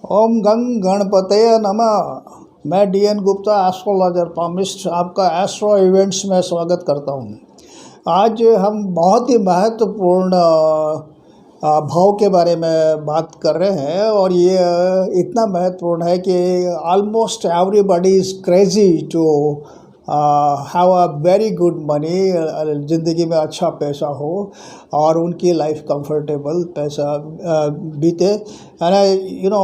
ओम गंग गणपतये नमः। मैं डीएन गुप्ता एस्ट्रोलॉजर पामिस्ट आपका एस्ट्रो इवेंट्स में स्वागत करता हूँ। आज हम बहुत ही महत्वपूर्ण भाव के बारे में बात कर रहे हैं और ये इतना महत्वपूर्ण है कि almost everybody is crazy to have a very good money, ज़िंदगी में अच्छा पैसा हो और उनकी लाइफ कंफर्टेबल पैसा बीते। And you know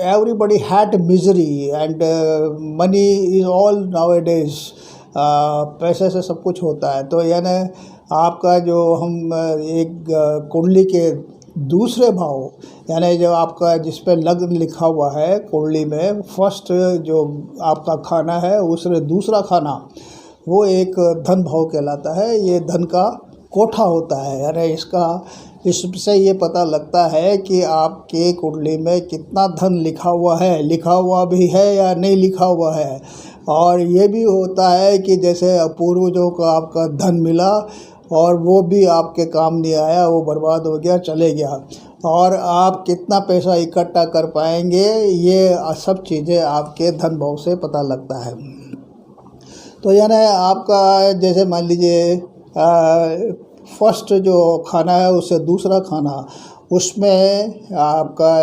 everybody had misery and money is all now days. पैसे से सब कुछ होता है। तो यानी आपका जो हम एक कुंडली के दूसरे भाव यानी जो आपका जिस पे लग्न लिखा हुआ है कुंडली में, फर्स्ट जो आपका खाना है उसमें दूसरा खाना वो एक धन भाव कहलाता है। ये धन का कोठा होता है। यानी इससे ये पता लगता है कि आपके कुंडली में कितना धन लिखा हुआ है, लिखा हुआ भी है या नहीं लिखा हुआ है। और ये भी होता है कि जैसे पूर्वजों को आपका धन मिला और वो भी आपके काम नहीं आया, वो बर्बाद हो गया, चले गया, और आप कितना पैसा इकट्ठा कर पाएंगे, ये सब चीज़ें आपके धन भाव से पता लगता है। तो यानी आपका जैसे मान लीजिए फर्स्ट जो खाना है उससे दूसरा खाना, उसमें आपका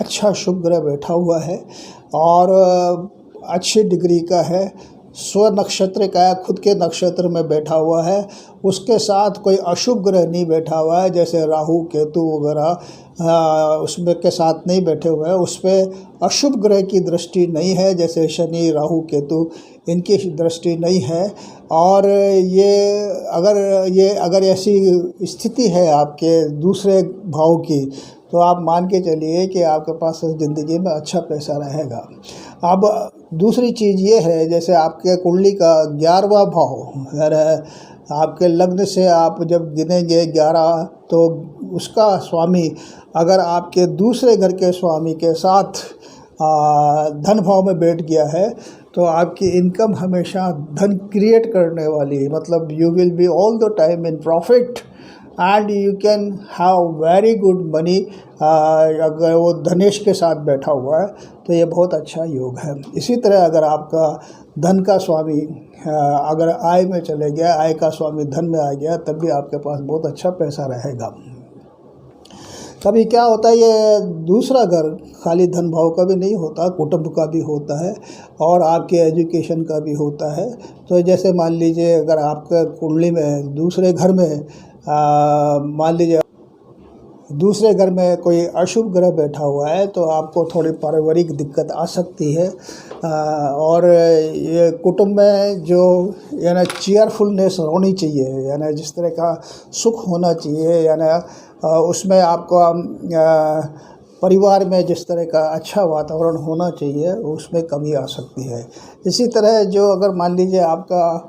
अच्छा शुभ ग्रह बैठा हुआ है और अच्छी डिग्री का है, स्व नक्षत्र का है, खुद के नक्षत्र में बैठा हुआ है। उसके साथ कोई अशुभ ग्रह नहीं बैठा हुआ है, जैसे राहु केतु वगैरह उसमें के साथ नहीं बैठे हुए हैं। उस पर अशुभ ग्रह की दृष्टि नहीं है, जैसे शनि राहु केतु इनकी दृष्टि नहीं है। और ये अगर ऐसी स्थिति है आपके दूसरे भाव की, तो आप मान के चलिए कि आपके पास ज़िंदगी में अच्छा पैसा रहेगा। अब दूसरी चीज़ ये है, जैसे आपके कुंडली का 11वां भाव, आपके लग्न से आप जब गिनेंगे 11, तो उसका स्वामी अगर आपके दूसरे घर के स्वामी के साथ धन भाव में बैठ गया है, तो आपकी इनकम हमेशा धन क्रिएट करने वाली, मतलब you will be all the time in profit and you can have very good money. अगर वो धनेश के साथ बैठा हुआ है तो ये बहुत अच्छा योग है। इसी तरह अगर आपका धन का स्वामी अगर आय में चले गया, आय का स्वामी धन में आ गया, तब भी आपके पास बहुत अच्छा पैसा रहेगा। कभी क्या होता है, ये दूसरा घर खाली धन भाव का भी नहीं होता, कुटुंब का भी होता है और आपके एजुकेशन का भी होता है। तो जैसे मान लीजिए अगर आपके कुंडली में दूसरे घर में मान लीजिए दूसरे घर में कोई अशुभ ग्रह बैठा हुआ है, तो आपको थोड़ी पारिवारिक दिक्कत आ सकती है। और ये कुटुंब में जो यानी चीयरफुलनेस होनी चाहिए, यानी जिस तरह का सुख होना चाहिए, यानी उसमें आपका परिवार में जिस तरह का अच्छा वातावरण होना चाहिए, उसमें कमी आ सकती है। इसी तरह जो अगर मान लीजिए आपका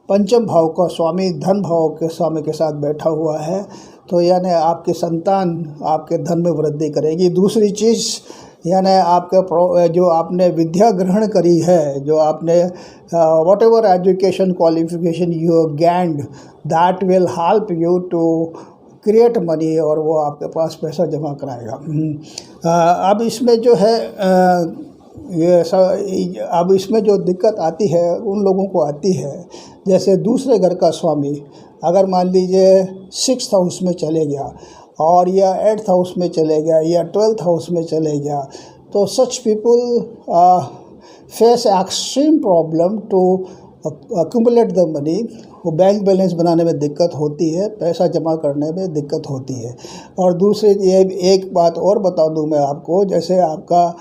पंचम भाव का स्वामी धन भाव के स्वामी के साथ बैठा हुआ है, तो यानी आपकी संतान आपके धन में वृद्धि करेगी। दूसरी चीज़ यानी आपके जो आपने विद्या ग्रहण करी है, जो आपने whatever education qualification you gained, that will help you to create money, और वो आपके पास पैसा जमा कराएगा। अब इसमें जो है अब इसमें जो दिक्कत आती है उन लोगों को आती है, जैसे दूसरे घर का स्वामी अगर मान लीजिए 6th हाउस में चले गया और या 8th हाउस में चले गया या 12th हाउस में चले गया, तो such people face extreme problem to accumulate the money. वो बैंक बैलेंस बनाने में दिक्कत होती है, पैसा जमा करने में दिक्कत होती है। और दूसरी ये एक बात और बता दूं मैं आपको, जैसे आपका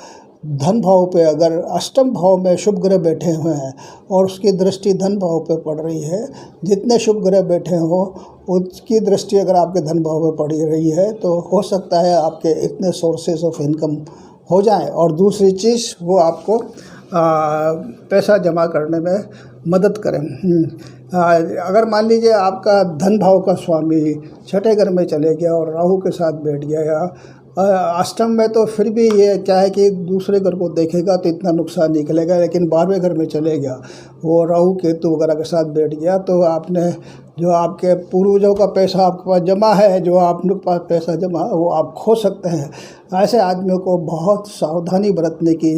धन भाव पे अगर अष्टम भाव में शुभ ग्रह बैठे हुए हैं और उसकी दृष्टि धन भाव पे पड़ रही है, जितने शुभ ग्रह बैठे हों उसकी दृष्टि अगर आपके धन भाव में पड़ रही है, तो हो सकता है आपके इतने सोर्सेज ऑफ इनकम हो जाएं। और दूसरी चीज़ वो आपको पैसा जमा करने में मदद करें। अगर मान लीजिए आपका धन भाव का स्वामी छठे घर में चले गया और राहु के साथ बैठ गया, या अष्टम में तो फिर भी ये क्या है कि दूसरे घर को देखेगा तो इतना नुकसान निकलेगा, लेकिन 12वें घर में चले गया, वो राहु केतु वगैरह के साथ बैठ गया, तो आपने जो आपके पूर्वजों का पैसा आपके पास जमा है, जो आपके पास पैसा जमा है, वो आप खो सकते हैं। ऐसे आदमियों को बहुत सावधानी बरतने की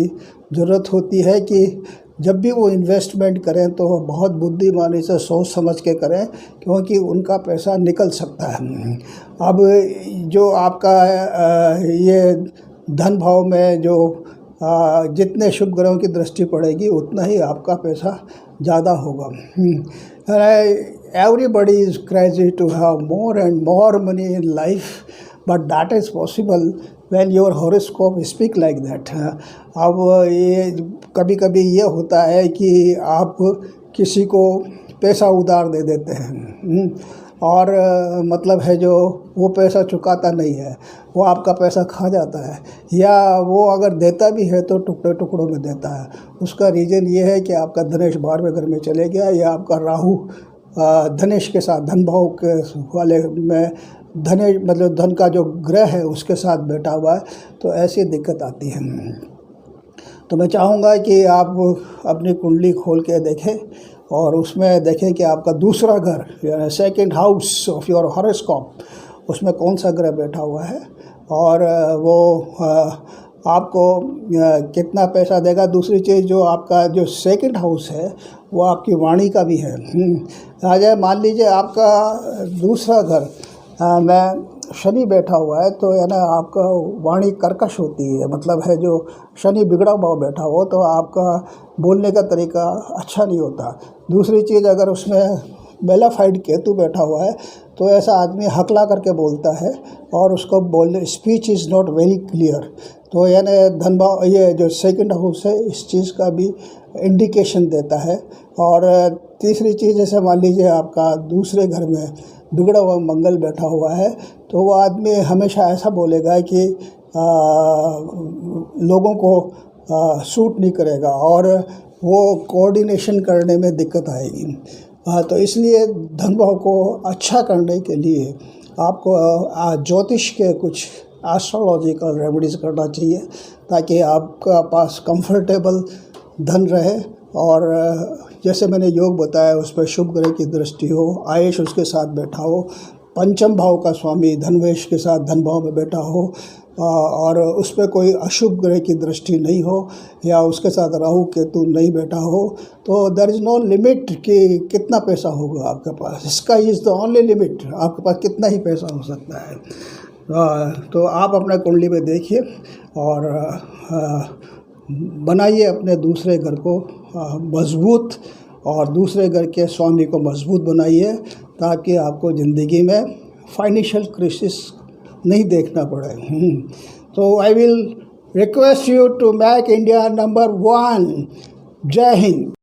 ज़रूरत होती है कि जब भी वो इन्वेस्टमेंट करें तो बहुत बुद्धिमानी से सोच समझ के करें, क्योंकि उनका पैसा निकल सकता है। अब जो आपका ये धन भाव में जो जितने शुभ ग्रहों की दृष्टि पड़ेगी उतना ही आपका पैसा ज़्यादा होगा। Everybody is crazy to have more and more money in life, but that is possible when your horoscope speak like that। अब ये कभी कभी ये होता है कि आप किसी को पैसा उधार दे देते हैं और मतलब है जो वो पैसा चुकाता नहीं है, वो आपका पैसा खा जाता है, या वो अगर देता भी है तो टुकड़े टुकड़ों में देता है। उसका रीज़न ये है कि आपका धनेश 12वें घर में चले गया, या आपका राहु धनेश के साथ धन भाव के वाले में धनेश मतलब धन का जो ग्रह है उसके साथ बैठा हुआ है, तो ऐसी दिक्कत आती है। तो मैं चाहूँगा कि आप अपनी कुंडली खोल के देखें और उसमें देखें कि आपका दूसरा घर, second house of your horoscope, उसमें कौन सा ग्रह बैठा हुआ है और वो आपको कितना पैसा देगा। दूसरी चीज़, जो आपका जो सेकंड हाउस है वो आपकी वाणी का भी है। अगर मान लीजिए आपका दूसरा घर में शनि बैठा हुआ है, तो है ना आपका वाणी कर्कश होती है, मतलब है जो शनि बिगड़ा भाव बैठा हो तो आपका बोलने का तरीका अच्छा नहीं होता। दूसरी चीज़, अगर उसमें मेलाफाइड केतु बैठा हुआ है तो ऐसा आदमी हकला करके बोलता है और उसको बोलने speech is not very clear. तो यानी धन भाव, ये जो सेकंड हाउस है इस चीज़ का भी इंडिकेशन देता है। और तीसरी चीज़, जैसे मान लीजिए आपका दूसरे घर में बिगड़ा हुआ मंगल बैठा हुआ है, तो वो आदमी हमेशा ऐसा बोलेगा कि लोगों को सूट नहीं करेगा और वो कोऑर्डिनेशन करने में दिक्कत आएगी। तो इसलिए धन भाव को अच्छा करने के लिए आपको ज्योतिष के कुछ एस्ट्रोलॉजिकल रेमेडीज़ करना चाहिए, ताकि आपका पास कंफर्टेबल धन रहे। और जैसे मैंने योग बताया उस पर शुभ ग्रह की दृष्टि हो, आयुष उसके साथ बैठा हो, पंचम भाव का स्वामी धनवेश के साथ धन भाव में बैठा हो, और उस पर कोई अशुभ ग्रह की दृष्टि नहीं हो, या उसके साथ राहु केतु नहीं बैठा हो, तो देयर इज़ नो लिमिट कि कितना पैसा होगा आपके पास। इसका इज़ द ओनली लिमिट, आपके पास कितना ही पैसा हो सकता है। तो आप अपने कुंडली में देखिए और बनाइए अपने दूसरे घर को मजबूत, और दूसरे घर के स्वामी को मजबूत बनाइए, ताकि आपको ज़िंदगी में फाइनेंशियल क्राइसिस नहीं देखना पड़े। तो I will request you to make India number 1। जय हिंद।